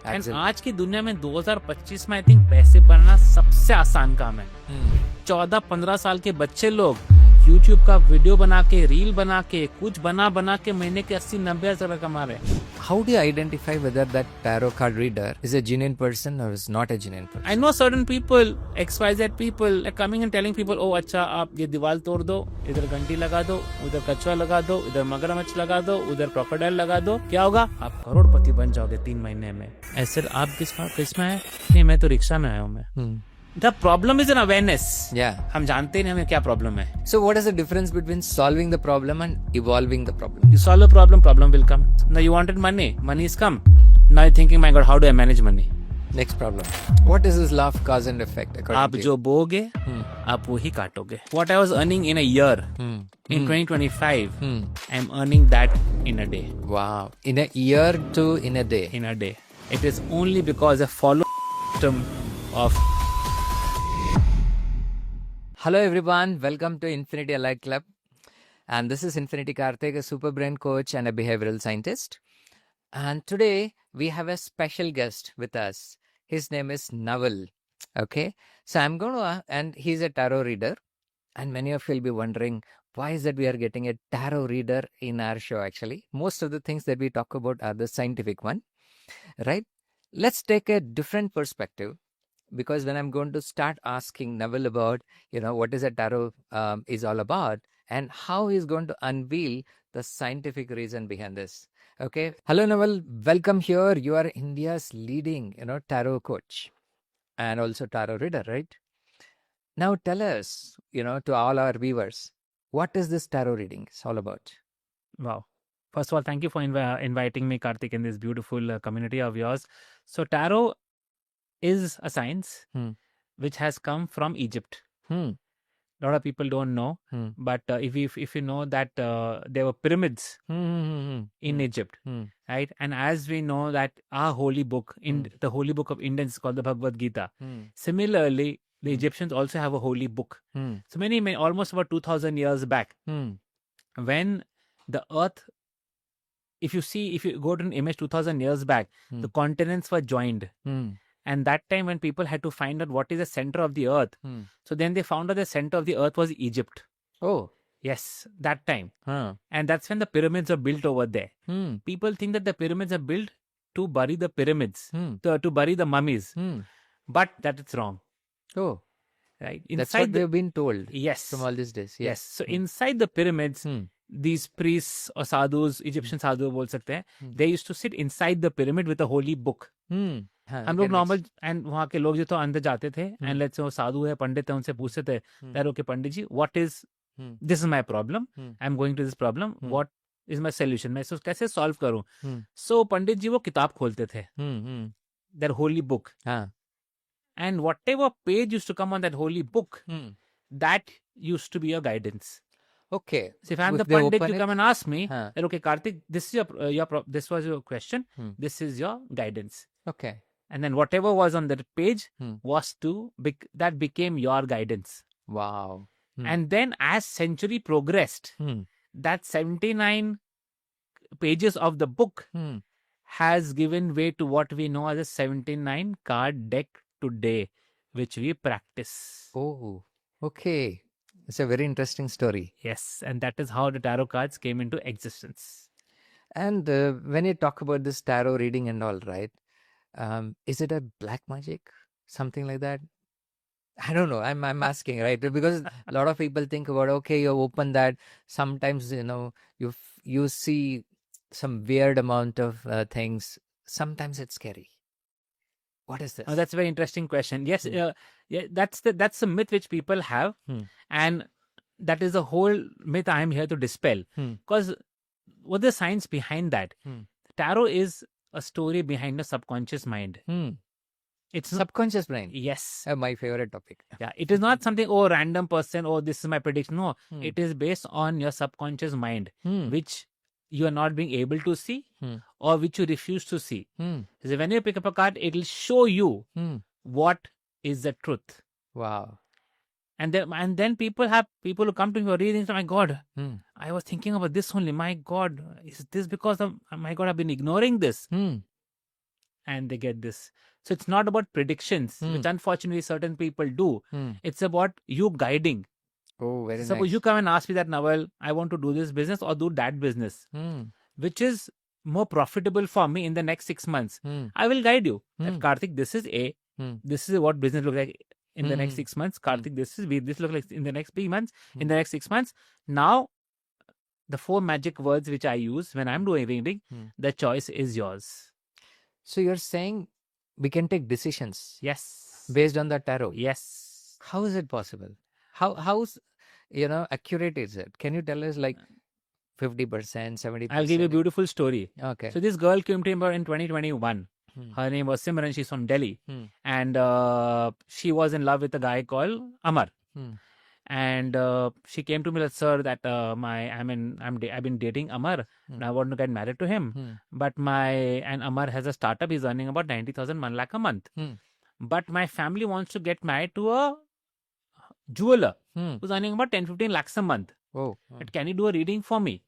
And Absolutely. आज की दुनिया में 2025 में आई थिंक पैसे बनना सबसे आसान काम है। 14-15 साल के बच्चे लोग YouTube का वीडियो बना के, रील बना के, कुछ बना के महीने के 80-90 हजार कमा रहे हैं। How do you identify whether that tarot card reader is a genuine person or is not a genuine person? I know certain people, XYZ people, like coming and telling people, oh अच्छा आप ये दीवार तोड़ दो, इधर घंटी लगा दो, उधर कछुआ लगा दो, इधर मगरमच्छ लगा दो, उधर क्रोकोडाइल लगा दो, क्या होगा? आप करोड़पति बन जाओगे 3 महीने में। ऐसे आप किस में है? नहीं, मैं तो रिक्शा में आया हूँ मैं। The problem is an awareness. Yeah. हम जानते ही नहीं हमें क्या प्रॉब्लम है। So what is the difference between solving the problem and evolving the problem? You solve a problem, problem will come. Now you wanted money, money is come. Now you're thinking, my God, how do I manage money? Next problem. What is this law of cause and effect according आप to you? जो बोगे आप वो ही काटोगे। What I was earning in a year, in 2025, I'm earning that in a day. Wow. In a year to in a day. In a day. It is only because I follow system of. Hello everyone, welcome to Infinity Allied Club. And this is Infinity Karthik, a super brain coach and a behavioral scientist. And today we have a special guest with us. His name is Naval. Okay, so I'm going to, and he's a tarot reader. And many of you will be wondering, why is that we are getting a tarot reader in our show actually? Most of the things that we talk about are the scientific one, right? Let's take a different perspective. Because when I'm going to start asking Naval about, what is a tarot is all about and how he's going to unveil the scientific reason behind this. Okay. Hello, Naval. Welcome here. You are India's leading, tarot coach and also tarot reader, right? Now tell us, to all our viewers, what is this tarot reading? It's all about. Wow. First of all, thank you for inviting me, Karthik, in this beautiful community of yours. So tarot is a science which has come from Egypt. A lot of people don't know, but if you know that there were pyramids in Egypt, right? And as we know that our holy book, the holy book of Indians is called the Bhagavad Gita. Similarly, the Egyptians also have a holy book. So many, almost about 2000 years back, when the earth, if you go to an image 2000 years back, the continents were joined. And that time when people had to find out what is the center of the earth, so then they found out the center of the earth was Egypt. Oh. Yes, that time. And that's when the pyramids are built over there. People think that the pyramids are built to bury the pyramids, to bury the mummies. But that is wrong. Oh. Right. That's what they've been told. Yes. From all these days. Yes. So inside the pyramids, these priests or sadhus, Egyptian sadhu बोल सकते हैं, they used to sit inside the pyramid with a holy book. हम लोग normal and वहाँ के लोग जो तो अंदर जाते थे एंड लेट्स से वो साधु है, पंडित है, उनसे पूछते थे तारो के pandit ji, what is this is my problem, I am going to this problem, what is my solution, मैं इसको कैसे सॉल्व करूं? सो पंडित जी वो किताब खोलते थे, that holy book, and whatever page used to come on that holy book, that used to be your guidance. Okay. So if I'm the pandit, you come and ask me, that, okay, Karthik, this is this was your question, this is your guidance. Okay. And then whatever was on that page was that became your guidance. Wow. And then as century progressed, that 79 pages of the book has given way to what we know as a 79 card deck today, which we practice. Oh, okay. It's a very interesting story. Yes, and that is how the tarot cards came into existence. And when you talk about this tarot reading and all, right, is it a black magic? Something like that? I don't know. I'm asking, right? Because a lot of people think about, okay, you open that. Sometimes, you see some weird amount of things. Sometimes it's scary. What is this? Oh, that's a very interesting question. Yes, yeah, that's the myth which people have, and that is the whole myth I am here to dispel. Because what is the science behind that? Tarot is a story behind the subconscious mind. It's subconscious mind. Yes, My favorite topic. Yeah, it is not something, random person, this is my prediction. No, it is based on your subconscious mind, which you are not being able to see or which you refuse to see. So when you pick up a card, it will show you what is the truth. Wow. And then people who come to me for readings. Oh my God, I was thinking about this only. My God, is this because of my God? I've been ignoring this. and they get this. So it's not about predictions, which unfortunately certain people do. It's about you guiding. Oh, very Suppose nice. you come and ask me that, Nawal, I want to do this business or do that business, which is more profitable for me in the next 6 months. I will guide you. That Karthik, this is A. This is what business looks like in the next 6 months. Karthik, this is B. This looks like in the next 3 months, in the next 6 months. Now, the 4 magic words which I use when I'm doing reading, the choice is yours. So you're saying we can take decisions Yes. based on the tarot? Yes. How is it possible? How's accurate is it? Can you tell us like 50%, 70%? I'll give you a beautiful story. Okay. So this girl came to me in 2021. Her name was Simran. She's from Delhi, and she was in love with a guy called Amar. And she came to me like, sir, that I've been dating Amar, and I want to get married to him. But Amar has a startup. He's earning about 90,000, 1 lakh a month. But my family wants to get married to a jeweler who's earning about 10, 15 lakhs a month. Oh. But can you do a reading for me?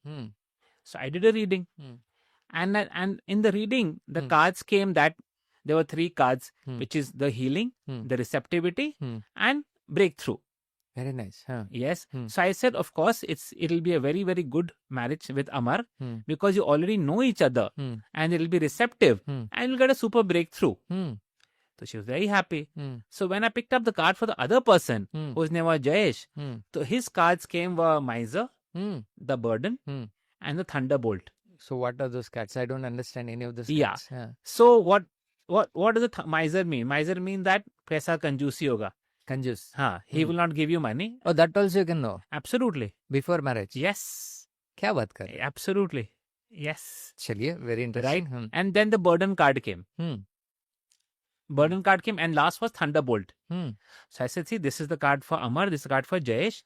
So I did a reading. And in the reading, the cards came that there were 3 cards, which is the healing, the receptivity, and breakthrough. Very nice. Huh? Yes. So I said, of course, it'll be a very, very good marriage with Amar because you already know each other and it'll be receptive and you'll get a super breakthrough. So she was very happy. So when I picked up the card for the other person, whose name was Jayesh, so his cards came were Miser, the Burden, and the Thunderbolt. So what are those cards? I don't understand any of those cards. Yeah. So what does the Miser mean? Miser means that paisa kanjusi hoga. Kanjus. He will not give you money. Oh, that also you can know. Absolutely. Before marriage. Yes. क्या बात कर रहे? Absolutely. Yes. चलिए, very interesting. Right. And then the Burden card came. Burden card came, and last was Thunderbolt. So I said, see, this is the card for Amar, this is the card for Jayesh.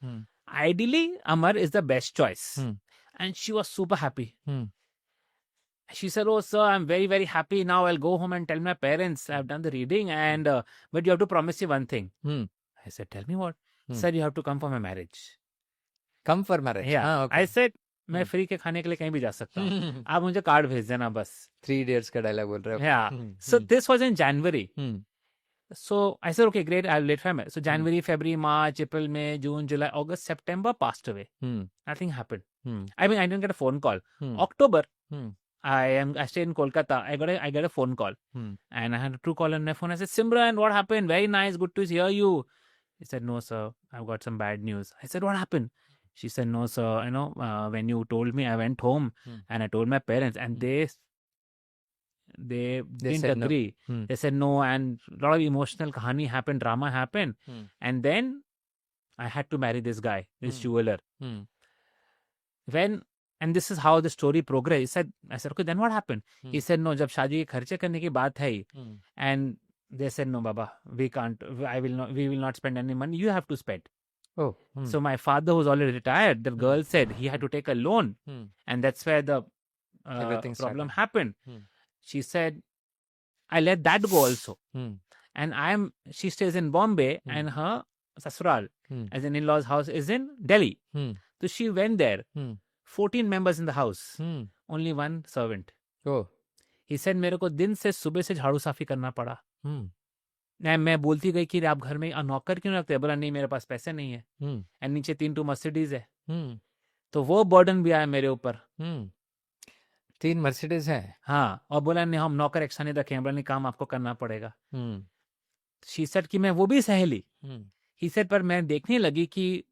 Ideally, Amar is the best choice. And she was super happy. She said, oh, sir, I'm very, very happy. Now I'll go home and tell my parents I've done the reading, and but you have to promise me one thing. I said, tell me what? Sir, you have to come for my marriage. Come for marriage? Yeah. Okay. I said, मैं free के खाने के लिए कहीं भी जा सकता हूँ. आप मुझे कार्ड भेज देना बस. 3 Idiots का डायलॉग बोल रहे हो. Yeah. So this was in January. So I said, okay, great. I'll wait for him. So January, February, March, April, May, June, July, August, September passed away. Nothing happened. I mean, I didn't get a phone call. October, I stay in Kolkata. I get a phone call, and I had a true call on my phone. I said, Simran, what happened? Very nice, good to hear you. He said, no, sir, I've got some bad news. I said, what happened? She said, no, sir. When you told me, I went home and I told my parents, and they didn't agree. No. They said no, and a lot of emotional kahani happened, drama happened, and then I had to marry this guy, this jeweler. And this is how the story progressed. I said, okay, then what happened? He said, no, जब शादी के खर्चे करने की बात है, and they said, no, Baba, we can't. We will not spend any money. You have to spend. Oh. So my father was already retired. The girl said he had to take a loan, and that's where the problem happened. She said, I let that go also. And she stays in Bombay, and her sasural, as an in-laws house, is in Delhi. So she went there. 14 members in the house. Only one servant. Oh. He said, मेरे को दिन से सुबह से झाड़ू साफी करना पड़ा. मैं बोलती गई कि आप घर में नौकर क्यों रखते हैं? बोला नहीं, मेरे पास पैसे नहीं है. एंड नीचे 3 मर्सिडीज है. तो वो बर्डन भी आया मेरे ऊपर. 3 मर्सिडीज है. हाँ. और बोला नहीं, हम नौकर एक्स्ट्रा नहीं रखे. बोला नहीं, काम आपको करना पड़ेगा. शी सेड कि मैं वो भी सहेली. ही सेड पर मैं देखने लगी कि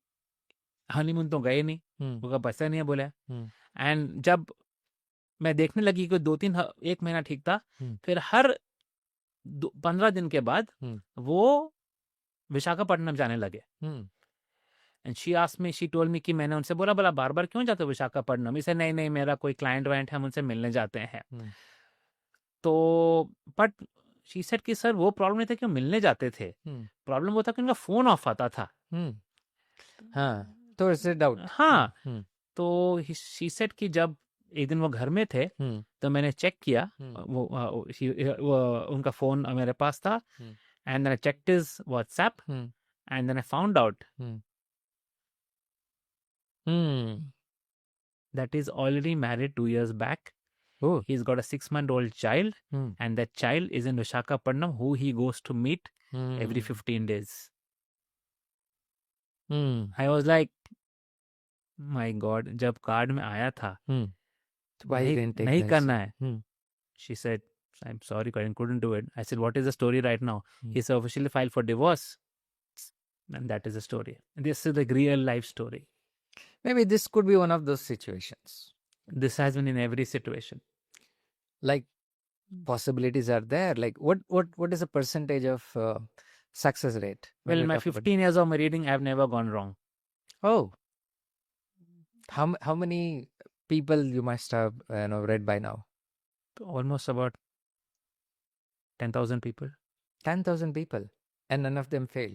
हनीमून तो गए नहीं, उनका पैसा नहीं है. बोला. एंड जब मैं देखने लगी कि 1 महीना ठीक था, फिर हर 15 दिन के बाद वो विशाखापट्टनम जाने लगे. एंड शी टोल्ड मी कि मैंने उनसे बोला बार बार क्यों जाते हो विशाखापट्टनम? इसे नहीं, मेरा कोई क्लाइंट वाइंट है, हम उनसे मिलने जाते हैं. तो बट शी सेड कि सर वो प्रॉब्लम नहीं था कि वो मिलने जाते थे. प्रॉब्लम वो था कि उनका फोन ऑफ आता था. हाँ, तो इससे डाउट. हाँ. तो शी सेड कि जब एक दिन वो घर में थे, तो मैंने चेक किया, वो उनका फोन मेरे पास था. And then I checked his WhatsApp, and then I found out that is already married 2 years back, Oh. He's got a 6-month-old child, and that child is in Visakhapatnam, who he goes to meet every 15 days. I was like, my God, जब card में आया था, Why you didn't take नहीं this? करना है. She said, I'm sorry, Karan, couldn't do it. I said, what is the story right now? He said, officially filed for divorce. And that is the story. This is the real life story. Maybe this could be one of those situations. This has been in every situation. Like, possibilities are there. Like, what is the percentage of success rate? Well, in my 15 years of my reading, I've never gone wrong. Oh. How many people you must have read by now? Almost about 10,000 people. 10,000 people. And none of them fail.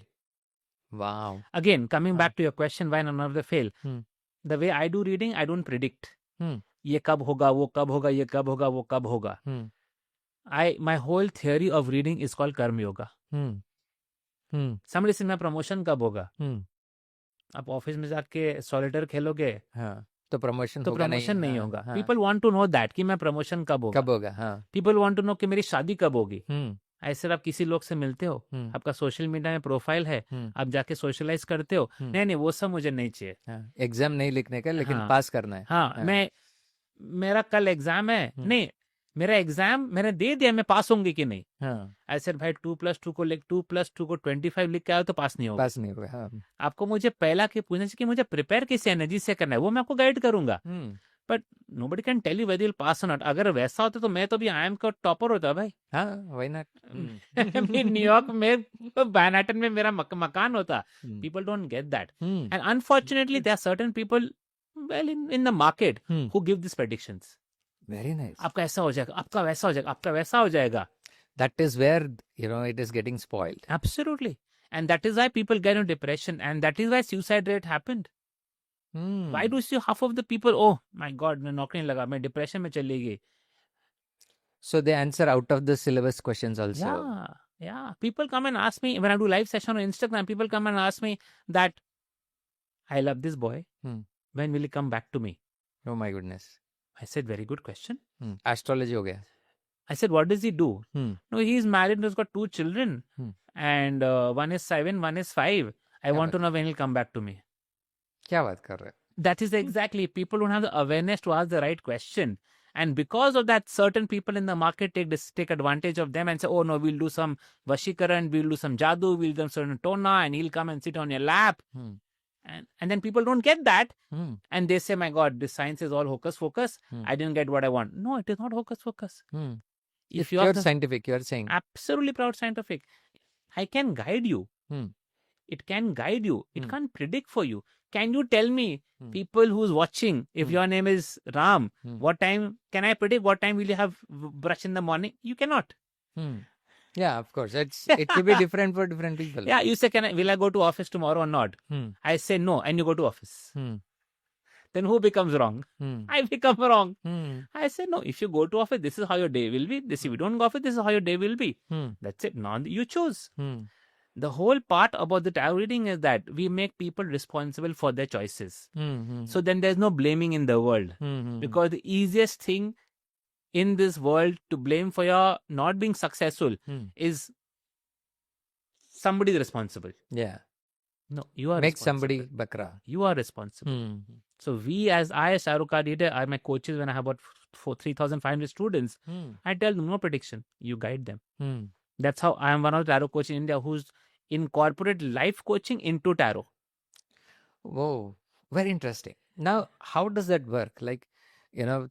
Wow. Again, coming back to your question, why none of them fail? The way I do reading, I don't predict. ये कब होगा, वो कब होगा, ये कब होगा, वो कब होगा. My whole theory of reading is called Karma Yoga. Somebody said, my promotion कब होगा? आप ऑफिस में जाके सॉलिटर खेलोगे, तो प्रमोशन नहीं होगा. People want to know that कि मैं प्रमोशन कब होगा. People want to know कि मेरी शादी कब होगी. ऐसे आप किसी लोग से मिलते हो, आपका सोशल मीडिया में प्रोफाइल है, आप जाके सोशलाइज करते हो, नहीं वो सब मुझे नहीं चाहिए. एग्जाम नहीं लिखने का, लेकिन पास करना है. हाँ, मेरा कल एग्जाम है, नहीं मेरा एग्जाम मैंने दे दिया, मैं पास होंगे कि नहीं. ऐसे भाई 2+2 को 25 लिख के आया तो पास नहीं होगा. आपको मुझे पहला के पूछना चाहिए कि मुझे प्रिपेयर किस एनर्जी से करना है, वो मैं आपको गाइड करूंगा. But nobody can tell you whether you'll pass or not. अगर वैसा होता तो मैं तो भी IIM का टॉपर होता भाई. why not? न्यूयॉर्क में मैनहट्टन में मेरा मकान होता. People don't get that. And unfortunately there are certain people in the market who give these predictions. Very nice. आपका ऐसा हो जाएगा, आपका वैसा हो जाएगा, आपका वैसा हो जाएगा. That is where it is getting spoiled. Absolutely. And that is why people get into depression, and that is why suicide rate happened. Why do you see half of the people, oh my God, मैं नौकरी नहीं लगा, मैं depression में चली गई. So they answer out of the syllabus questions also. Yeah. People come and ask me, when I do live session on Instagram, people come and ask me that, I love this boy. When will he come back to me? Oh my goodness. I said, very good question. Astrology हो गया. I said, what does he do? No, he's married, he's got 2 children. And one is 7, one is 5. I want to know when he'll come back to me. क्या बात कर रहे हैं? That is exactly. People don't have the awareness to ask the right question. And because of that, certain people in the market take advantage of them and say, oh no, we'll do some Vashikaran, we'll do some Jadoo, we'll do some Tona, and he'll come and sit on your lap. And then people don't get that. And they say, my God, this science is all hocus pocus. I didn't get what I want. No, it is not hocus pocus. If you're scientific, you're saying. Absolutely proud scientific. I can guide you. It can guide you. It can't predict for you. Can you tell me, people who's watching, if your name is Ram, what time can I predict? What time will you have brush in the morning? You cannot. Yeah, of course. It will be different for different people. Yeah, you say, will I go to office tomorrow or not? I say no, and you go to office. Then who becomes wrong? I become wrong. I say no, if you go to office, this is how your day will be. If you don't go to office, this is how your day will be. That's it. Now you choose. The whole part about the tarot reading is that we make people responsible for their choices. So then there's no blaming in the world. Because the easiest thing in this world to blame for your not being successful is somebody responsible. Yeah. No, you are Make somebody bakra. You are responsible. So I as Shahrukh Leader, are my coaches when I have about 3,500 students. I tell them no prediction. You guide them. That's how I am one of the tarot coaches in India who's incorporate life coaching into tarot. Whoa, very interesting. Now, how does that work? Like,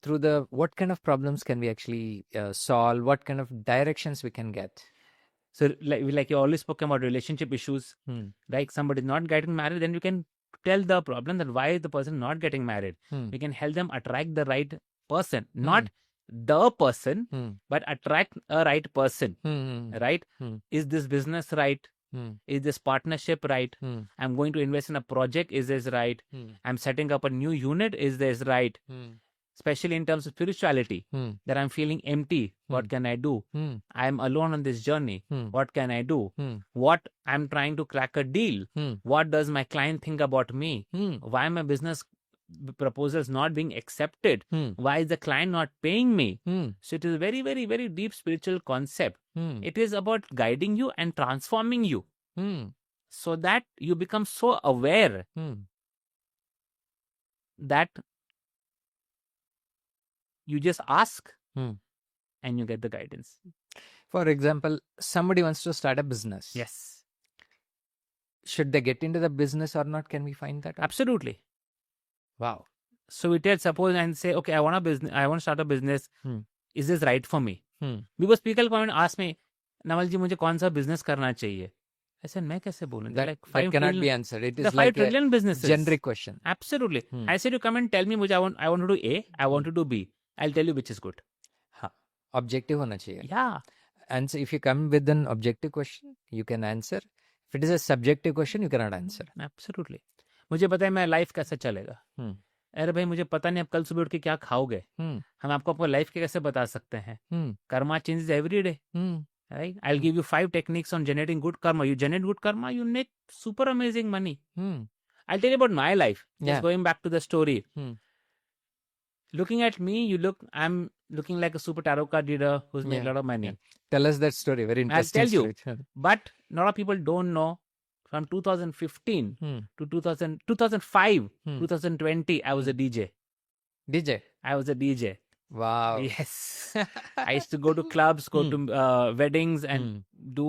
through what kind of problems can we actually solve? What kind of directions we can get? So, like you always spoke about relationship issues. Like somebody not getting married, then you can tell the problem that why is the person not getting married. We can help them attract the right person, not the person, but attract a right person. Right? Is this business right? Is this partnership right? I'm going to invest in a project. Is this right? I'm setting up a new unit. Is this right? Especially in terms of spirituality, that I'm feeling empty. What can I do? I'm alone on this journey. What can I do? What I'm trying to crack a deal. What does my client think about me? Why my business proposals not being accepted? Why is the client not paying me? So it is a very, very, very deep spiritual concept. It is about guiding you and transforming you so that you become so aware that you just ask and you get the guidance. For example, somebody wants to start a business. Yes. Should they get into the business or not? Can we find that out? Absolutely. Wow. So we tell, suppose, and say, okay, I want to start a business. Is this right for me? Because people come and ask me, Naval ji, मुझे कौन सा business करना चाहिए? I said, मैं कैसे बोलूं? That cannot be answered. It is the like 5 trillion businesses. Generic question. Absolutely. I said, you come and tell me, I want to do A, I want to do B. I'll tell you which is good. Objective होना चाहिए. Yeah. And so if you come with an objective question, you can answer. If it is a subjective question, you cannot answer. Absolutely. मुझे पता है मैं life कैसे चलेगा. अरे भाई मुझे पता नहीं आप कल सुबह उठ के क्या खाओगे. हम आपको लाइफ के कैसे बता सकते हैं. Karma changes every day. Right? I'll give you 5 techniques on generating good karma. You generate good karma, you make super amazing money. I'll tell you about my life. Just going back to the story. Looking at me, I'm looking like a super tarot card reader who's made a lot of money. Yeah. Tell us that story. Very interesting. I'll tell story. you. But a lot of people don't know. From 2015 to 2005, 2020, I was a DJ. DJ? I was a DJ. Wow. Yes. I used to go to clubs, go to weddings and do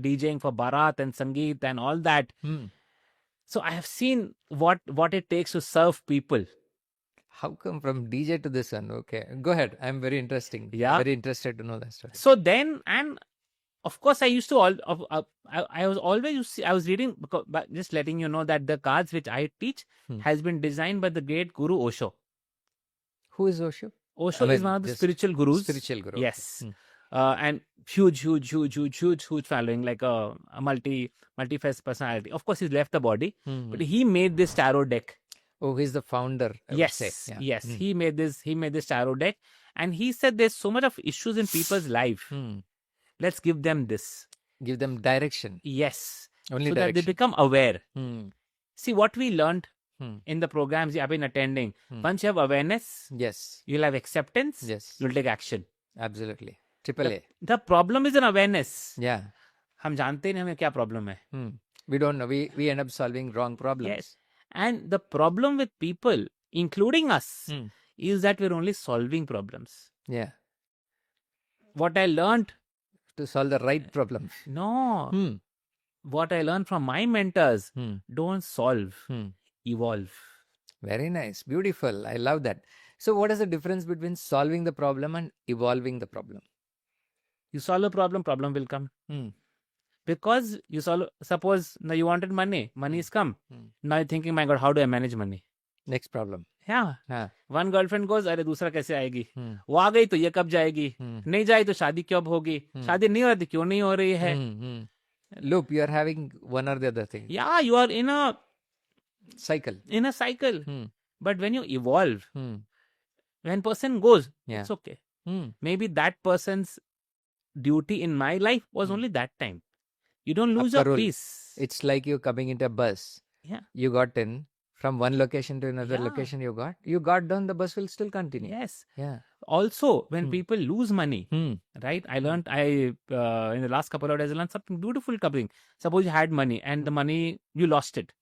DJing for Bharat and Sangeet and all that. So I have seen what it takes to serve people. How come from DJ to this one? Okay. Go ahead. I'm very interesting. Yeah. Very interested to know that story. So then, and of course, I used to I was reading, but just letting you know that the cards which I teach has been designed by the great Guru Osho. Who is Osho? Osho is one of the spiritual gurus. Spiritual guru. Yes. And huge following, like a multi-faced personality. Of course, he's left the body, but he made this tarot deck. Oh, he's the founder. Yes. He made this tarot deck, and he said there's so much of issues in people's life. Let's give them this. Give them direction. Yes. Only so direction. that they become aware. See, what we learned in the programs I've been attending, once you have awareness, yes, you'll have acceptance, yes, you'll take action. Absolutely. Triple A. The problem is an awareness. Yeah. हम जानते नहीं हमें क्या problem है. We don't know. We end up solving wrong problems. Yes. And the problem with people, including us, is that we're only solving problems. Yeah. What I learned to solve the right problem. No. What I learned from my mentors, don't solve, evolve. Very nice. Beautiful. I love that. So what is the difference between solving the problem and evolving the problem? You solve a problem will come. Because you suppose now you wanted money is come. Now you're thinking, my God, how do I manage money? Next problem. Yeah. One girlfriend goes, अरे दूसरा कैसे आएगी? वो आ गई तो ये कब जाएगी? नहीं जाए तो शादी कब होगी? शादी नहीं हो रही तो क्यों नहीं हो रही है? Loop, you are having one or the other thing. Yeah, you are in a cycle. But when you evolve, when person goes, it's okay. Maybe that person's duty in my life was only that time. You don't lose your peace. It's like you coming into a bus. Yeah. You got in. From one location to another location you got down, the bus will still continue. Yes. Yeah. Also, when people lose money, right? I learned, in the last couple of days, I learned something beautiful coming. Suppose you had money and the money, you lost it,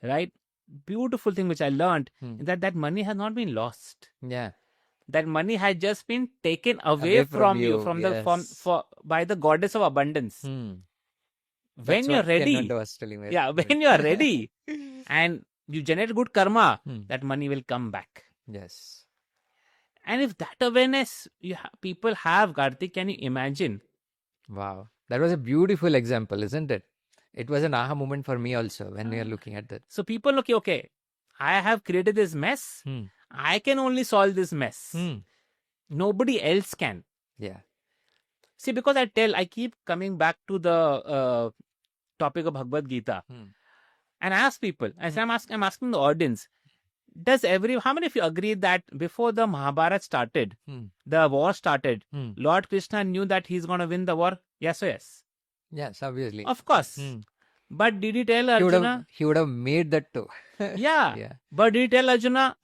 right? Beautiful thing which I learned is that money has not been lost. Yeah. That money has just been taken away from you, by the goddess of abundance. When you're ready, when you're ready and you generate good karma, that money will come back. Yes. And if that awareness people have, Karthik, can you imagine? Wow. That was a beautiful example, isn't it? It was an aha moment for me also when we are looking at that. So people look, okay, I have created this mess. I can only solve this mess. Nobody else can. Yeah. See, because I keep coming back to the topic of Bhagavad Gita. And I ask people, I'm asking the audience, how many of you agree that before the Mahabharata started, the war started, Lord Krishna knew that he's going to win the war? Yes or yes? Yes, obviously. Of course. But did he tell He Arjuna? would have made that too. Yeah. Yeah. But did he tell Arjuna,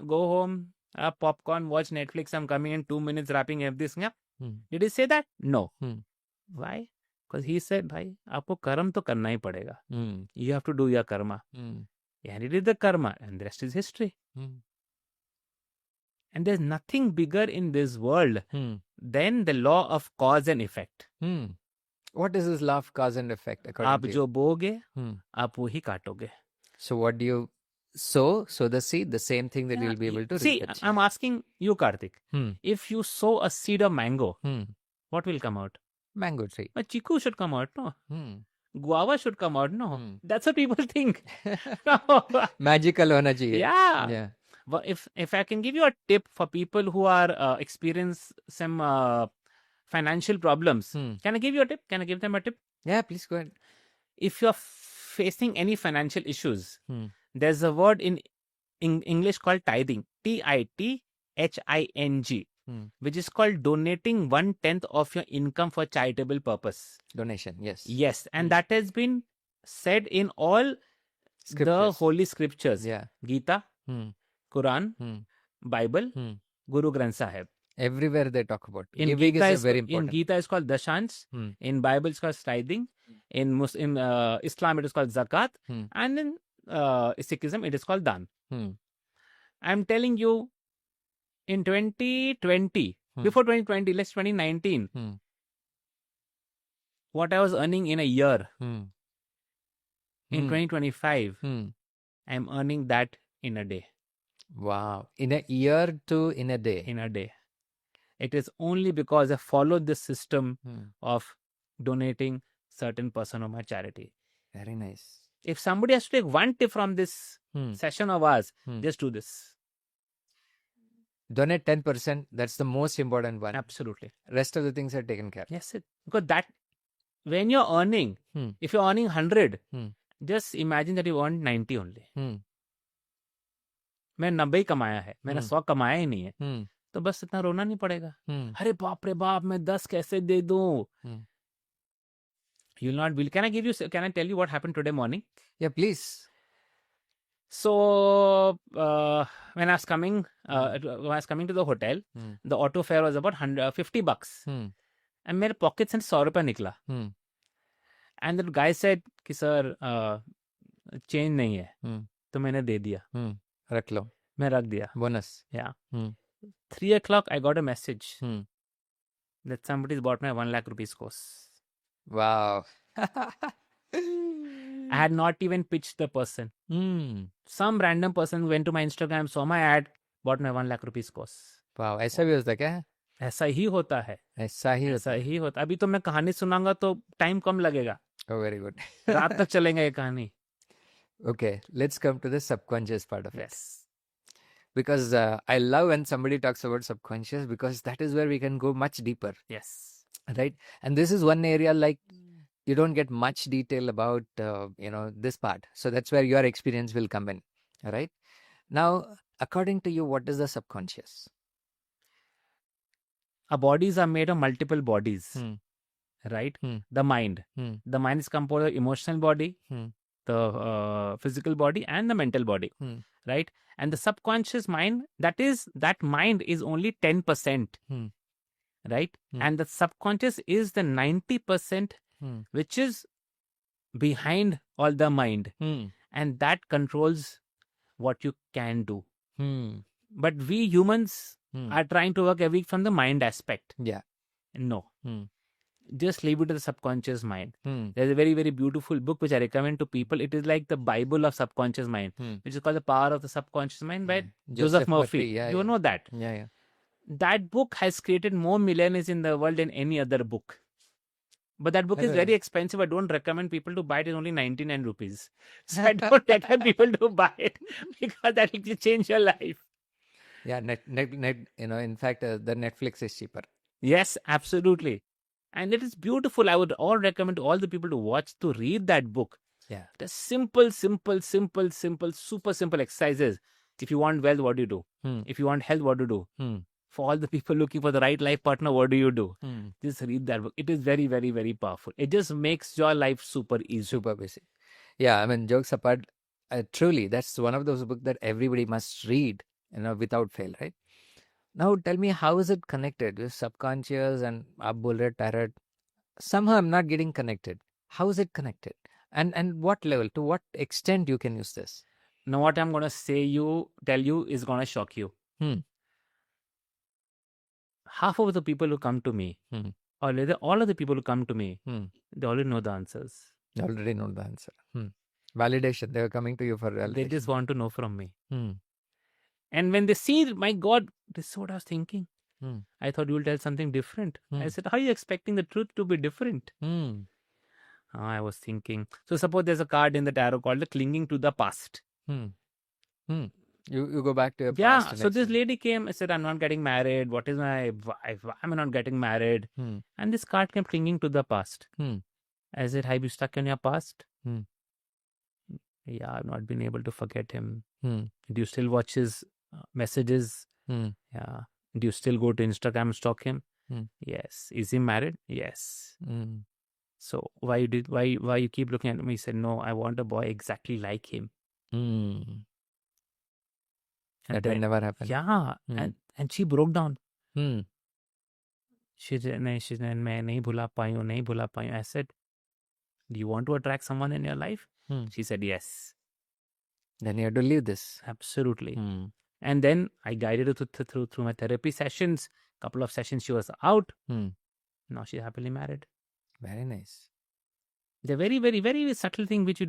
go home, have popcorn, watch Netflix, I'm coming in 2 minutes, wrapping everything up? Did he say that? No. Why? Because he said, भाई आपको कर्म तो करना ही पड़ेगा. You have to do your karma. And he did the karma, and the rest is history. And there's nothing bigger in this world than the law of cause and effect. What is this law of cause and effect according आप to you? जो बोगे, आप वही काटोगे. So what do you sow the seed, the same thing that you'll be able to See, reap it. I'm asking you, Karthik. If you sow a seed of mango, what will come out? Mango tree. A chiku should come out, no? Guava should come out, no? That's what people think. Magical hona chahiye. Yeah. But if I can give you a tip for people who are experience some financial problems, can I give you a tip? Can I give them a tip? Yeah, please go ahead. If you're facing any financial issues, there's a word in English called tithing, TITHING, which is called donating 1/10 of your income for charitable purpose. Donation, yes. Yes, and that has been said in all the holy scriptures. Yeah. Gita, Quran, Bible, Guru Granth Sahib. Everywhere they talk about it. In Giving is very important. In Gita it's called Dashans. In Bible it's called tithing. In Islam it is called Zakat. And in Sikhism it is called Dan. I'm telling you, in 2020, before 2020, let's 2019, what I was earning in a year, in 2025, I'm earning that in a day. Wow. In a year to in a day? In a day. It is only because I followed this system of donating certain person of my charity. Very nice. If somebody has to take one tip from this session of ours, just do this. Donate 10%. That's the most important one. Absolutely. Rest of the things are taken care of. Yes, because that, when you're earning, if you're earning 100, just imagine that you earned 90 only. मैं 90 कमाया है, मैंने 100 कमाया ही नहीं है, तो बस इतना रोना नहीं पड़ेगा. अरे बाप रे बाप, मैं 10 कैसे दे दूं? You'll not will. Can I tell you what happened today morning? Yeah, please. So when I was coming to the hotel, the auto fare was about $50. And मेरे pocket से 100 रुपया निकला. And the guy said कि sir change नहीं है. तो मैंने दे दिया. रख लो. मैं रख दिया. Bonus. Yeah. 3 o'clock I got a message that somebody's bought my 1 lakh rupees course. Wow. I had not even pitched the person. Some random person went to my Instagram, saw my ad, bought my 1 lakh rupees course. Wow, ऐसा भी होता क्या? ऐसा ही होता है. ऐसा ही होता. अभी तो मैं कहानी सुनाऊंगा तो टाइम कम लगेगा. Oh, very good. रात तक चलेंगे ये कहानी. Okay, let's come to the subconscious part of it. Yes. Because I love when somebody talks about subconscious, because that is where we can go much deeper. Yes. Right? And this is one area like you don't get much detail about, this part. So that's where your experience will come in. All right? Now, according to you, what is the subconscious? Our bodies are made of multiple bodies. Right? The mind. The mind is composed of emotional body, the physical body, and the mental body. Right? And the subconscious mind, that mind is only 10%. Right? And the subconscious is the 90%, which is behind all the mind. And that controls what you can do. But we humans are trying to work every week from the mind aspect. Yeah. No. Just leave it to the subconscious mind. There's a very, very beautiful book which I recommend to people. It is like the Bible of subconscious mind, which is called The Power of the Subconscious Mind by Joseph Murphy. You know that? Yeah. That book has created more millionaires in the world than any other book. But that book is very expensive. I don't recommend people to buy it. It's only 99 rupees. So I don't recommend people to buy it because that will change your life. Yeah, in fact, the Netflix is cheaper. Yes, absolutely. And it is beautiful. I would all recommend to all the people to read that book. Yeah. The simple, super simple exercises. If you want wealth, what do you do? If you want health, what do you do? For all the people looking for the right life partner, what do? Just read that book. It is very, very, very powerful. It just makes your life super easy. Super basic. Yeah, I mean, jokes apart, truly, that's one of those books that everybody must read, without fail, right? Now, tell me, how is it connected with subconscious and aap bol rahe tarot? Somehow I'm not getting connected. How is it connected? And what level, to what extent you can use this? Now, what I'm going to tell you is going to shock you. Half of the people who come to me, or all of the people who come to me, they already know the answers. They already know the answer. Validation. They are coming to you for validation. They just want to know from me. And when they see, my God, this is what I was thinking. I thought you will tell something different. I said, how are you expecting the truth to be different? I was thinking. So suppose there's a card in the tarot called the clinging to the past. You go back to your past. past. So this lady came and said, I'm not getting married. What is my wife? Why am I not getting married? And this card came clinging to the past. I said, have you stuck in your past? Yeah, I've not been able to forget him. Do you still watch his messages? Yeah. Do you still go to Instagram and stalk him? Yes. Is he married? Yes. So why you keep looking at me? He said, no, I want a boy exactly like him. That will never happen. Yeah. And she broke down. She said, मैं नहीं भुला पाई हूँ. I said, do you want to attract someone in your life? She said, yes. Then you have to leave this. Absolutely. And then I guided her through my therapy sessions. Couple of sessions she was out. Now she's happily married. Very nice. The very, very, very subtle thing which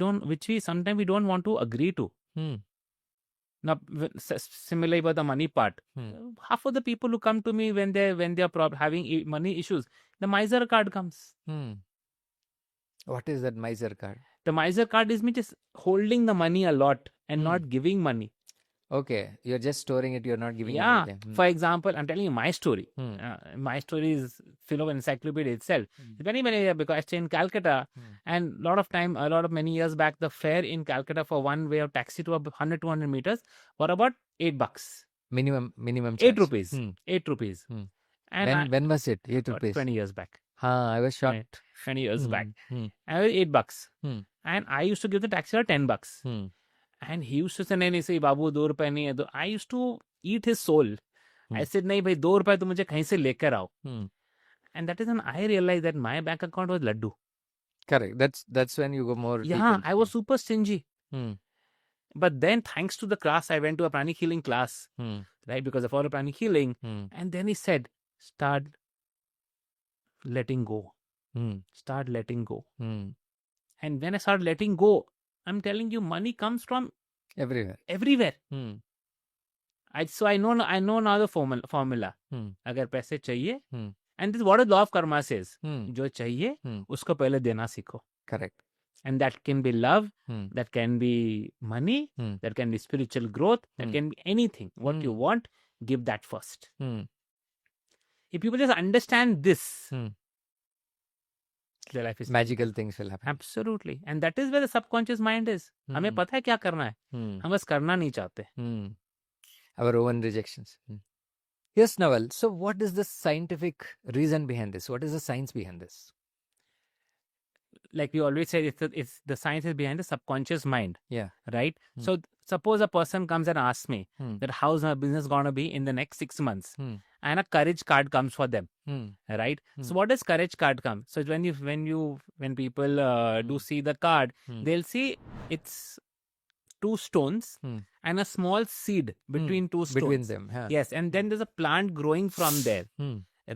we sometimes we don't want to agree to. Now, similarly about the money part, half of the people who come to me when they're having money issues, the miser card comes. What is that miser card? The miser card is me just holding the money a lot and not giving money. Okay, you're just storing it, you're not giving it. Yeah. For example, I'm telling you my story. My story is full of encyclopedia itself. Because I stay in Calcutta, and many years back, the fare in Calcutta for one way of taxi to 100-200 meters were about $8. Minimum charge. 8 rupees. 8 rupees. And when was it? 8 rupees. 20 years back. I was shocked. 20 years back. And it was $8. And I used to give the taxi $10. And he used to say, नहीं सही बाबू 2 रुपए नहीं है. I used to eat his soul. I said, नहीं भाई 2 रुपए तो मुझे कहीं से लेकर आओ. And that is when I realized that my bank account was laddu. Correct. That's when you go more. Yeah, I was super stingy. But then, thanks to the class, I went to a pranic healing class, right? Because I followed pranic healing. And then he said, start letting go. Start letting go. And when I started letting go, I'm telling you, money comes from everywhere. So I know now the formula. अगर पैसे चाहिए, and this is what the law of karma says. जो चाहिए, उसको पहले देना सीखो. Correct. And that can be love, that can be money, that can be spiritual growth, that can be anything. What you want, give that first. If people just understand this, their life is magical things will happen. Absolutely. And that is where the subconscious mind is. हमें पता है क्या करना है. हम बस करना नहीं चाहते. Our own rejections. Yes, Naval. So what is the scientific reason behind this? What is the science behind this? Like we always say, it's the science is behind the subconscious mind. Yeah. Right? So suppose a person comes and asks me that how's my business going to be in the next 6 months? And a courage card comes for them. Right? So what does courage card come? So when people do see the card, they'll see it's 2 stones and a small seed between 2 stones. Between them. Yeah. Yes. And then there's a plant growing from there.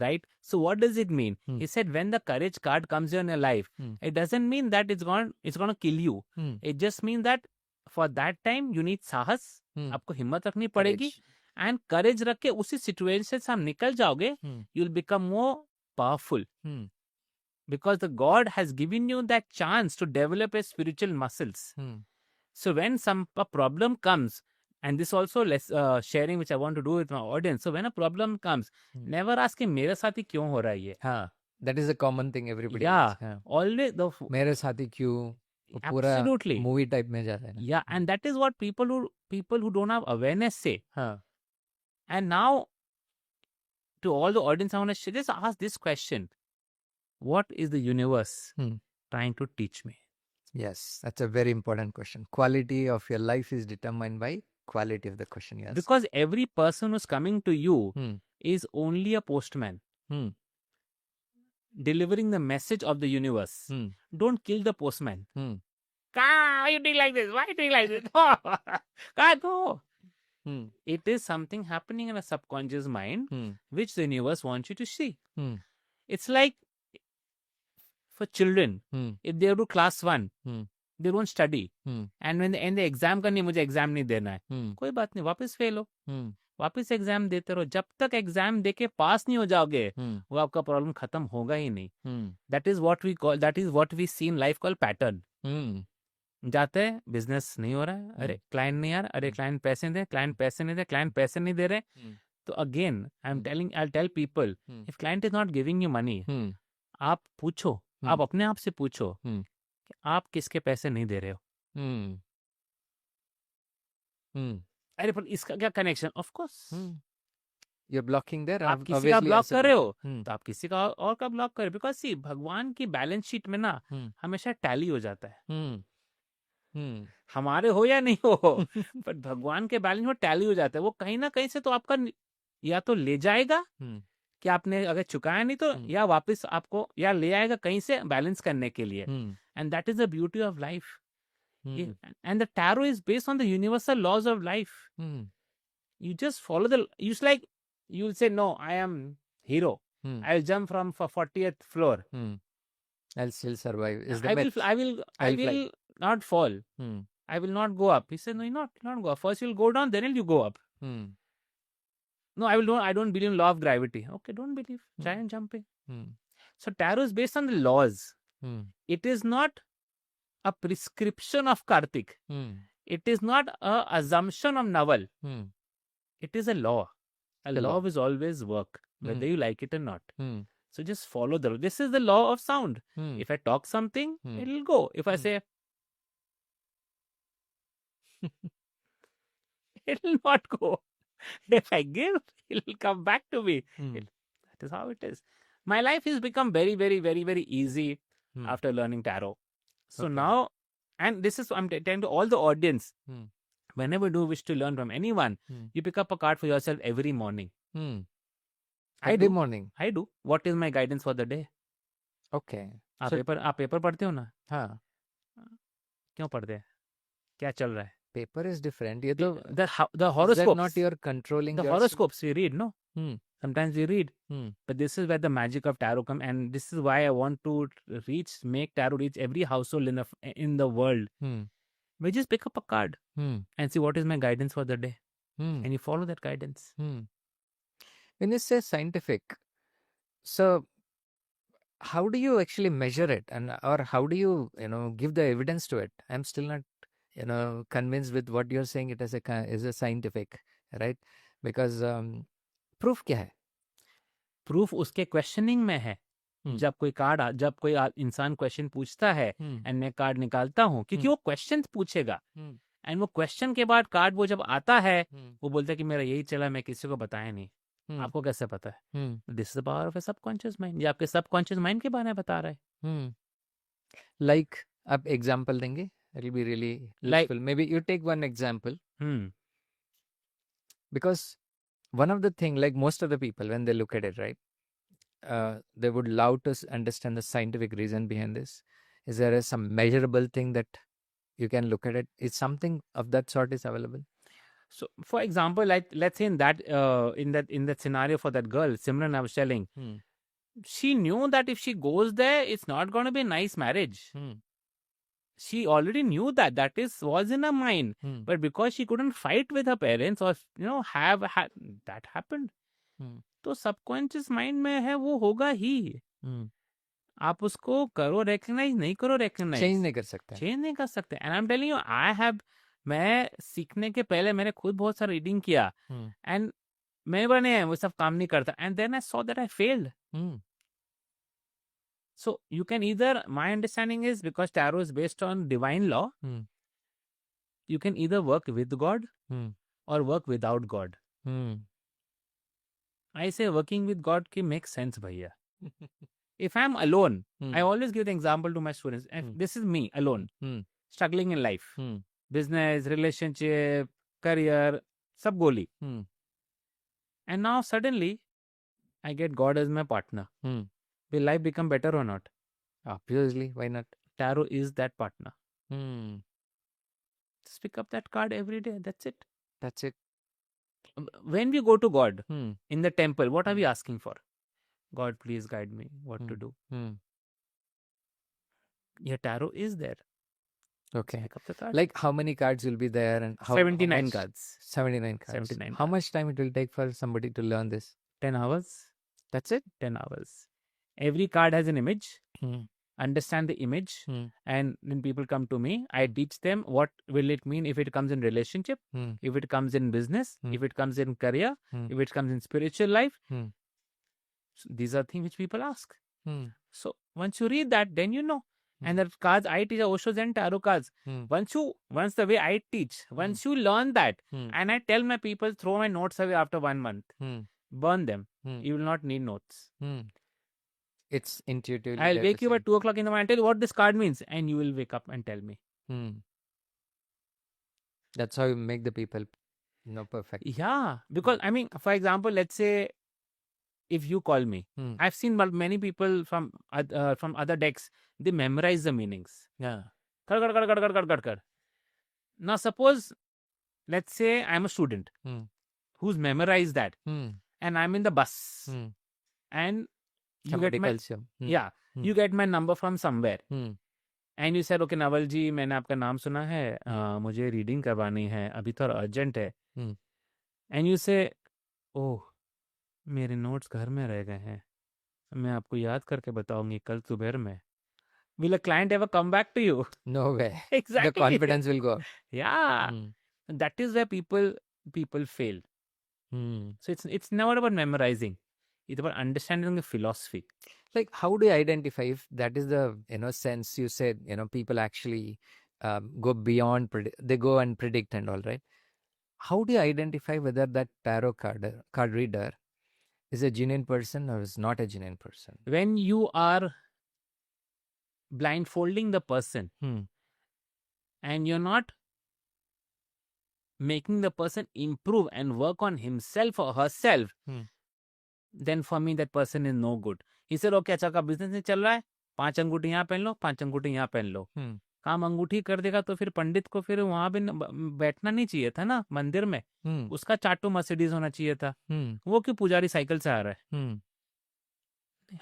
Right? So what does it mean? He said when the courage card comes in your life, it doesn't mean that it's going to kill you. It just means that for that time you need साहस, आपको हिम्मत रखनी पड़ेगी, and courage रख के उसी situation से आप निकल जाओगे, you'll become more powerful. Because the God has given you that chance to develop a spiritual muscles. So when a problem comes, and this also sharing which I want to do with my audience. So when a problem comes, never ask him, मेरे साथ ही क्यों हो रहा है ये? That is a common thing everybody does. Yeah. Always मेरे साथ ही क्यों? Absolutely. Movie type में जाता है ना? Yeah, and that is what people who don't have awareness say. And now to all the audience, I want to just ask this question. What is the universe trying to teach me? Yes, that's a very important question. Quality of your life is determined by quality of the question you ask. Because every person who's coming to you is only a postman. Delivering the message of the universe. Don't kill the postman. Why are you doing like this? Why are you doing like this? No. It is something happening in a subconscious mind which the universe wants you to see. It's like for children, if they go to class 1, they don't study. And when they end the exam करनी मुझे exam नहीं देना है, कोई बात नहीं, वापस fail हो, वापस एग्जाम देते रहो. जब तक एग्जाम देके पास नहीं हो जाओगे, वो आपका प्रॉब्लम खत्म होगा ही नहीं. That is what we see in life call pattern. जाते हैं, बिजनेस नहीं हो रहा है, अरे क्लाइंट नहीं आ रहा, अरे क्लाइंट पैसे दे, क्लाइंट पैसे नहीं दे, क्लाइंट पैसे नहीं दे रहे. तो again I tell people, if client is not giving you money, आप पूछो, आप अपने आप से पूछो कि आप किसके पैसे नहीं दे रहे हो. अरे पर इसका क्या connection? Of course you are blocking there. आप किसी का ब्लॉक कर रहे हो, तो आप किसी का और का ब्लॉक कर रहे हो. बिकॉज सी, भगवान की बैलेंस शीट में ना हमेशा टैली हो जाता है. हमारे हो या नहीं हो, पर भगवान के बैलेंस में टैली हो जाता है. वो कहीं ना कहीं से तो आपका या तो ले जाएगा कि आपने अगर चुकाया नहीं तो, या वापस आपको या ले आएगा कहीं से बैलेंस करने के लिए. And that is the beauty of life. And the tarot is based on the universal laws of life. You just follow it's like you'll say, no, I am hero. I'll jump from 40th floor. I'll still survive. I will not fall. I will not go up. He said, no, you'll not go up. First you'll go down, then you go up. No, I don't believe in law of gravity. Okay, don't believe. Try and jumping. So tarot is based on the laws. It is not a prescription of Kartik. It is not a assumption of Naval. It is a law. A law will always work, whether you like it or not. So just follow the law. This is the law of sound. If I talk something, it will go. If I say, it will not go. If I give, it will come back to me. That is how it is. My life has become very, very, very, very easy after learning tarot. So now, and this is, I'm telling to all the audience, whenever you wish to learn from anyone, you pick up a card for yourself every morning. Every morning? I do. What is my guidance for the day? Okay. आप paper पढ़ते हो ना? हाँ. क्यों पढ़ते हैं? क्या चल रहा है? Paper is different. ये तो the horoscopes. Is that not your controlling? The horoscopes we read, no? Sometimes we read, but this is where the magic of tarot comes, and this is why I want to make tarot reach every household in the world. We just pick up a card and see what is my guidance for the day, and you follow that guidance. When you say scientific, so how do you actually measure it, or how do you give the evidence to it? I'm still not convinced with what you're saying. It is a scientific, right? Because proof क्या है? Proof उसके questioning में है. जब कोई इंसान question पूछता है एंड मैं कार्ड निकालता हूँ, क्योंकि वो क्वेश्चन पूछेगा, एंड वो क्वेश्चन के बाद कार्ड वो जब आता है, वो बोलता है कि मेरा यही चला, मैं किसी को बताया नहीं. आपको कैसे पता है? This is the power of A subconscious mind. ये आपके सबकॉन्शियस माइंड के बारे में बता रहा है. लाइक आप एग्जांपल देंगे? It will be really useful. Maybe you take one example. Because one of the thing, like most of the people, when they look at it, right, they would love to understand the scientific reason behind this. Is there some measurable thing that you can look at it? Is something of that sort is available? So, for example, like let's say in that scenario for that girl, Simran, I was telling, she knew that if she goes there, it's not going to be a nice marriage. She already knew that was in her mind, but because she couldn't fight with her parents or that happened. तो subconscious mind में है, वो होगा ही. आप उसको करो recognise, नहीं करो रिकग्नाइज, चेंज नहीं कर सकते. And I am telling you, मैं सीखने के पहले मैंने खुद बहुत सारा रीडिंग किया, एंड मैं बने वो सब काम नहीं करता, and then I saw that I failed. So you can either, my understanding is, because tarot is based on divine law, you can either work with God or work without God. I say working with God ki makes sense, bhaiya. If I'm alone, I always give the example to my students. If this is me alone, struggling in life, business, relationship, career, sab goli. And now suddenly, I get God as my partner. Will life become better or not? Obviously, why not? Tarot is that partner. Just pick up that card every day. That's it. That's it. When we go to God in the temple, what are we asking for? God, please guide me what to do. Your tarot is there. Okay. Pick up the card. Like how many cards will be there and how 79 cards. 79 cards. 79 How much time it will take for somebody to learn this? 10 hours. That's it? 10 hours. Every card has an image. Understand the image. And when people come to me, I teach them what will it mean if it comes in relationship, if it comes in business, if it comes in career, if it comes in spiritual life. So these are things which people ask. So once you read that, then you know. And the cards I teach are Osho Zen tarot cards. Once the way I teach, once you learn that, and I tell my people, throw my notes away after 1 month. Burn them. You will not need notes. It's intuitive. I'll wake you at 2 o'clock in the morning and tell you what this card means, and you will wake up and tell me. That's how you make the people perfect. Yeah, because I mean, for example, let's say if you call me, I've seen many people from other decks, they memorize the meanings. Yeah. Now suppose, let's say I'm a student who's memorized that, and I'm in the bus, and you get my you get my number from somewhere, and you said, okay, Naval ji, मैंने आपका नाम सुना है, मुझे reading करवानी है, अभी थोड़ा अर्जेंट है, and you say, oh, मेरे नोट्स घर में रह गए हैं, मैं आपको याद करके बताऊंगी कल सुबह में. Will a client ever come back to you? No way. Exactly. The confidence will go. Yeah. That is where people fail. So it's never about memorizing. It's about understanding the philosophy. Like, how do you identify if that is the sense you said, people actually go beyond, they go and predict and all, right? How do you identify whether that tarot card reader is a genuine person or is not a genuine person? When you are blindfolding the person and you're not making the person improve and work on himself or herself, then for me that person is no good. He said, okay, अच्छा का business नहीं चल रहा है, 5 अंगूठी यहाँ पहन लो, 5 अंगूठी यहाँ पहन लो. काम अंगूठी कर देगा तो फिर पंडित को फिर वहां भी बैठना नहीं चाहिए था ना मंदिर में. उसका चाटू मर्सिडीज होना चाहिए था. वो क्यों पुजारी साइकिल से आ रहा है?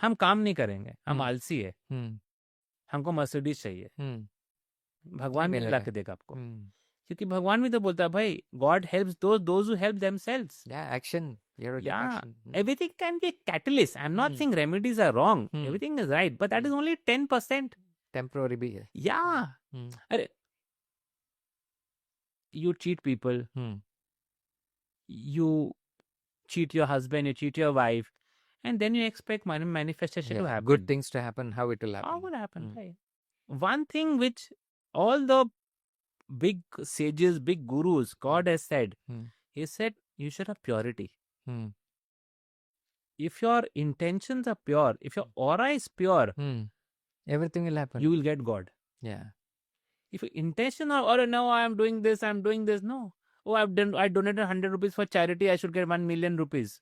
हम काम नहीं करेंगे, हम आलसी है, हमको मर्सिडीज चाहिए. भगवान भी ला के देगा आपको, क्योंकि भगवान भी तो बोलता है भाई, God helps those who help themselves. Yeah, action. Action. Everything can be a catalyst. I'm not saying remedies are wrong. Everything is right, but that is only 10%. Temporary be. Yeah. You cheat people. You cheat your husband, you cheat your wife, and then you expect manifestation to happen. Good things to happen. How it will happen? How would happen? Right? One thing which all the big sages, big gurus, God has said, He said, you should have purity. If your intentions are pure, if your aura is pure, everything will happen. You will get God. Yeah. If your intention or no, I am doing this, no. Oh, I donated 100 rupees for charity, I should get 1 million rupees.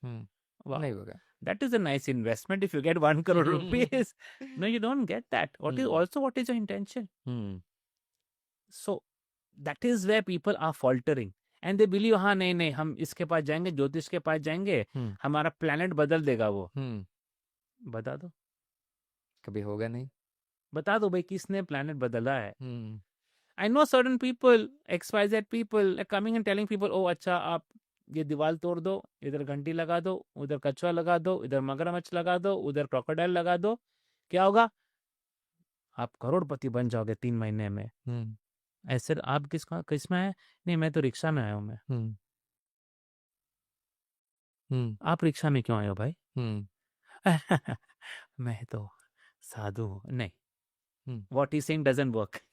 Wow. That is a nice investment if you get 1 crore rupees. No, you don't get that. What is your intention? So that is where people are faltering. And they believe, हाँ नहीं हम इसके पास जाएंगे, ज्योतिष के पास जाएंगे, हमारा planet बदल देगा वो. बता दो, कभी होगा नहीं. बता दो भाई किसने प्लैनेट बदला है. I know certain people, XYZ people are coming and telling people, oh अच्छा आप ये दीवार तोड़ दो, इधर घंटी लगा दो, उधर कछुआ लगा दो, इधर मगरमच्छ लगा दो, उधर क्रोकोडाइल लगा दो, क्या होगा? आप करोड़पति बन जाओगे 3 महीने में. ऐसे आप किस में है? नहीं, मैं तो रिक्शा में आया हूँ. मैं आप रिक्शा में क्यों आए हो भाई? मैं तो साधु हूँ. नहीं, what he's saying doesn't work.